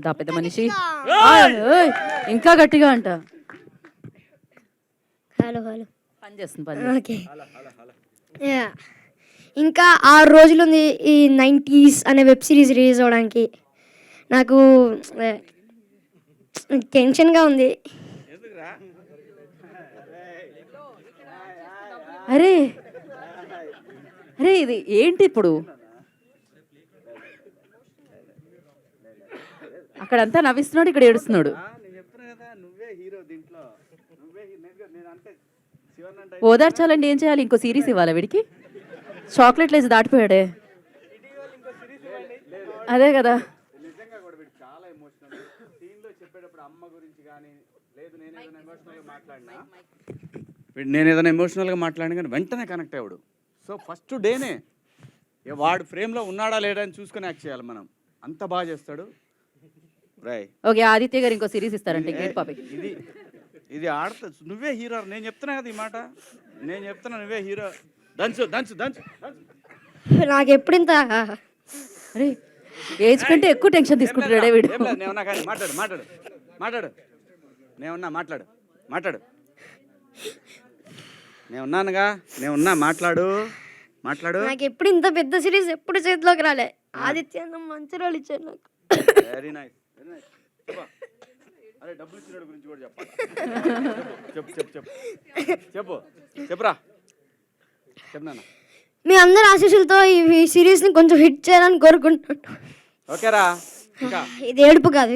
దా పెద్ద మనిషి. ఓయ్, ఇంకా గట్టిగా అంట. హలో హలో పని చేస్తుంది. ఓకే. ఇంకా 6 రోజులు ఉంది ఈ 90s అనే వెబ్ సిరీస్ రిలీజ్ అవ్వడానికి. నాకు టెన్షన్గా ఉంది. అరే అరే ఇది ఏంటి ఇప్పుడు? అక్కడంతా నవ్విస్తున్నాడు, ఇక్కడ ఏడుస్తున్నాడు. ఓదార్చాలండి, ఏం చేయాలి? ఇంకో సిరీస్ ఇవ్వాలా వీడికి? చాక్లెట్లు వేసి దాటిపోయాడే. అదే కదా. నేను ఏదైనా ఎమోషనల్గా మాట్లాడినా కానీ వెంటనే కనెక్ట్ అయ్యాడు. సో ఫస్ట్ డేనే వాడు ఫ్రేమ్లో ఉన్నాడా లేడా అని చూసుకొని యాక్ట్ చేయాలి మనం. అంత బాగా చేస్తాడు. రాయ్ ఓకే, ఆదిత్య గారు ఇంకో సిరీస్ ఇస్తారంటే గేట్ పాప. ఇది ఆడతా. నువ్వే హీరో. నేను చెప్తున్నా కదా ఈ మాట. నేను చెప్తున్నా నువ్వే హీరో. దంచు దంచు దంచు. నాకు ఎప్పుడు ఇంత అరే ఏజ్ కంటే ఎక్కువ టెన్షన్ తీసుకుంటాడే వీడు. నేనున్నా కానీ మాట్లాడు మాట్లాడు మాట్లాడు. నేనున్నా మాట్లాడు మాట్లాడు. నేనున్నానుగా. నేనున్నా మాట్లాడు మాట్లాడు. నాకు ఎప్పుడు ఇంత పెద్ద సిరీస్ ఎప్పుడు చేతిలోకి రాలే. ఆదిత్య అన్న మంచి రోల్ ఇచ్చాడు నాకు. Very nice very nice. అరే డబ్బులు ఇచ్చినాడు గురించి కూడా చెప్పాలి. చెప్పు చెప్పు చెప్పు చెప్పు చెప్పురా. చెప్నా మీ అందరి ఆశీస్సులతో ఈ సిరీస్ని కొంచెం హిట్ చేయాలని కోరుకుంటున్నాను. ఓకేరా. ఇంకా ఇది ఏడుపు కాదు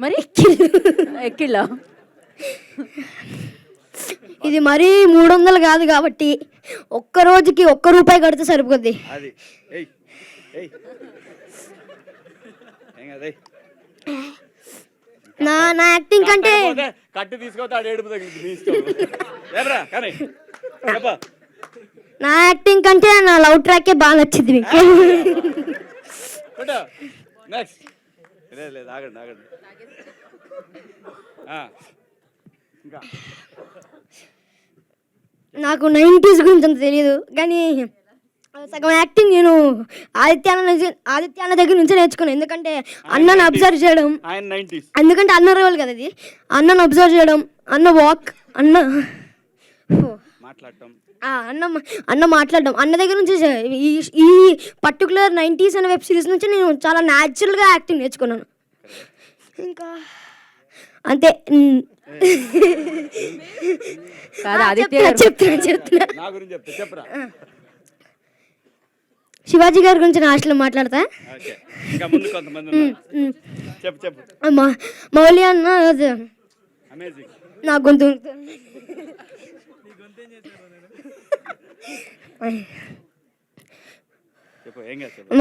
మరి ఎక్కిళ్ళ. ఇది మరీ 300 కాదు కాబట్టి ఒక్క రోజుకి ₹1 కడితే సరిపోద్ది. అది ఏయ్ ఏయ్ ఏం అదే నా యాక్టింగ్ కంటే కట్టు తీసుకోతాడు. ఏడుపు తగ్గింది తీసుకోరా కానీ చెప్ప. నా యాక్టింగ్ కంటే నా లవ్ ట్రాకే బాగా నచ్చింది మీకు. నెక్స్ట్ లేదు ఆగండి ఆగండి. ఇంకా నాకు 90s గురించి అంత తెలియదు కానీ సగం యాక్టింగ్ నేను ఆదిత్య అన్న దగ్గర నుంచి నేర్చుకున్నాను. ఎందుకంటే అన్నను అబ్జర్వ్ చేయడం. ఎందుకంటే అన్న రోల్ కదా ఇది. అన్నను అబ్జర్వ్ చేయడం, అన్న వాక్, అన్న మాట్లాడటం, అన్న మాట్లాడడం, అన్న దగ్గర నుంచి ఈ పర్టికులర్ 90s అనే వెబ్ సిరీస్ నుంచి నేను చాలా న్యాచురల్గా యాక్టింగ్ నేర్చుకున్నాను. ఇంకా అంతే. చెప్తున్నా. శివాజీ గారి గురించి నా హాస్టల్లో మాట్లాడతా. మౌలి అన్న నా గొంతు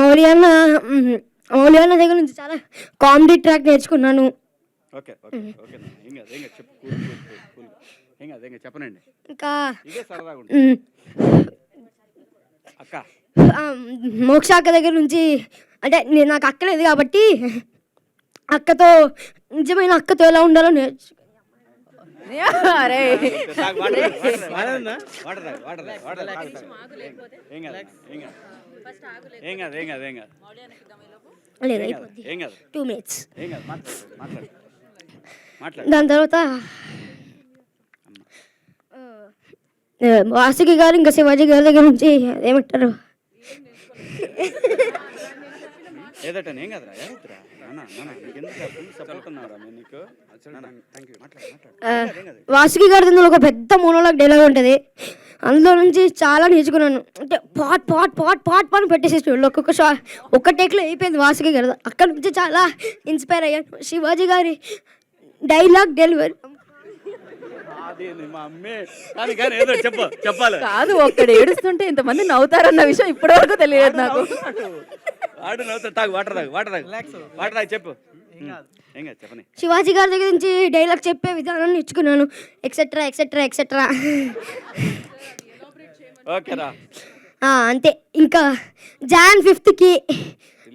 మౌలి అన్న దగ్గర నుంచి చాలా కామెడీ ట్రాక్ నేర్చుకున్నాను. చెప్పనండి. ఇంకా అక్క మోక్ష అక్క దగ్గర నుంచి అంటే నాకు అక్క లేదు కాబట్టి అక్కతో నిజమైన అక్కతో ఎలా ఉండాలో నేర్చు. దాని తర్వాత వాసుకి గారు ఇంకా శివాజీ గారి దగ్గర నుంచి ఏమంటారు వాసుకి గారి దగ్గర ఒక పెద్ద మోనోలాగ్ డైలాగ్ ఉంటుంది. అందులో నుంచి చాలా నేర్చుకున్నాను. అంటే పాట్ పెట్టేసేసి ఒక్క టేక్లో అయిపోయింది వాసుకి గారు. అక్కడ నుంచి చాలా ఇన్స్పైర్ అయ్యాను. శివాజీ గారి డైలాగ్ డెలివరీ కాదు, ఒక్కడ ఏడుస్తుంటే ఇంతమంది నవ్వుతారన్న విషయం ఇప్పటివరకు తెలియదు నాకు. చెప్పు. శివాజీ గారి దగ్గర నుంచి డైలాగ్ చెప్పే విధానం నేర్చుకున్నాను. Etcetera etcetera etcetera. అంతే. ఇంకా Jan 5th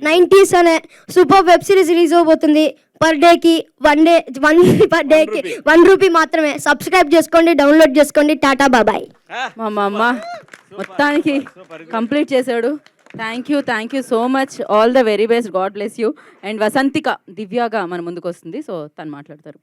90s అనే సూపర్ వెబ్ సిరీస్ రిలీజ్ అవబోతుంది. పర్ డేకి ₹1 మాత్రమే. సబ్స్క్రైబ్ చేసుకోండి, డౌన్లోడ్ చేసుకోండి. టాటా బాబాయ్. మా అమ్మ మొత్తానికి కంప్లీట్ చేశాడు. Thank you so much. All the very best. God bless you. And Vasanthika దివ్యాగా మన ముందుకు వస్తుంది. సో తను మాట్లాడతారు.